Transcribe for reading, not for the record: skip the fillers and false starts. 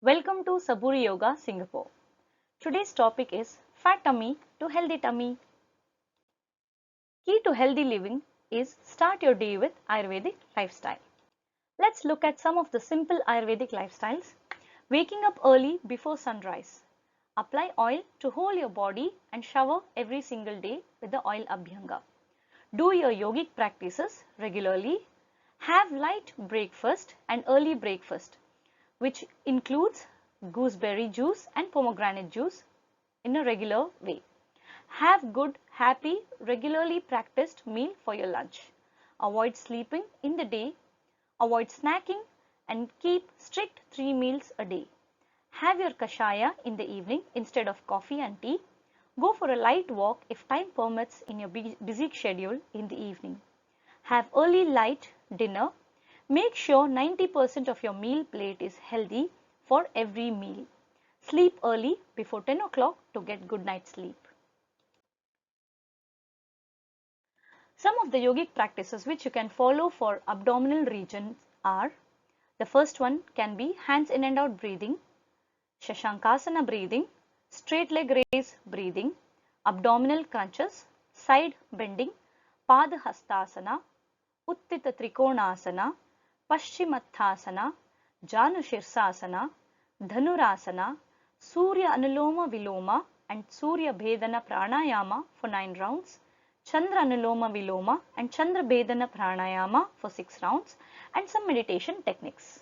Welcome to Saburi Yoga, Singapore. Today's topic is Fat Tummy to Healthy Tummy. Key to healthy living is start your day with Ayurvedic lifestyle. Let's look at some of the simple Ayurvedic lifestyles. Waking up early before sunrise. Apply oil to hold your body and shower every single day with the oil abhyanga. Do your yogic practices regularly. Have light breakfast and early breakfast, which includes gooseberry juice and pomegranate juice in a regular way. Have good, happy, regularly practiced meal for your lunch. Avoid sleeping in the day. Avoid snacking and keep strict 3 meals a day. Have your kashaya in the evening instead of coffee and tea. Go for a light walk if time permits in your busy schedule in the evening. Have early light dinner. Make sure 90% of your meal plate is healthy for every meal. Sleep early before 10 o'clock to get good night's sleep. Some of the yogic practices which you can follow for abdominal regions are, the first one can be hands in and out breathing, Shashankasana breathing, straight leg raise breathing, abdominal crunches, side bending, Padahastasana, Uttita Trikonasana, Paschimotthasana, Janushirsasana, Dhanurasana, Surya Anuloma Viloma and Surya Bhedana Pranayama for 9 rounds, Chandra Anuloma Viloma and Chandra Bhedana Pranayama for 6 rounds, and some meditation techniques.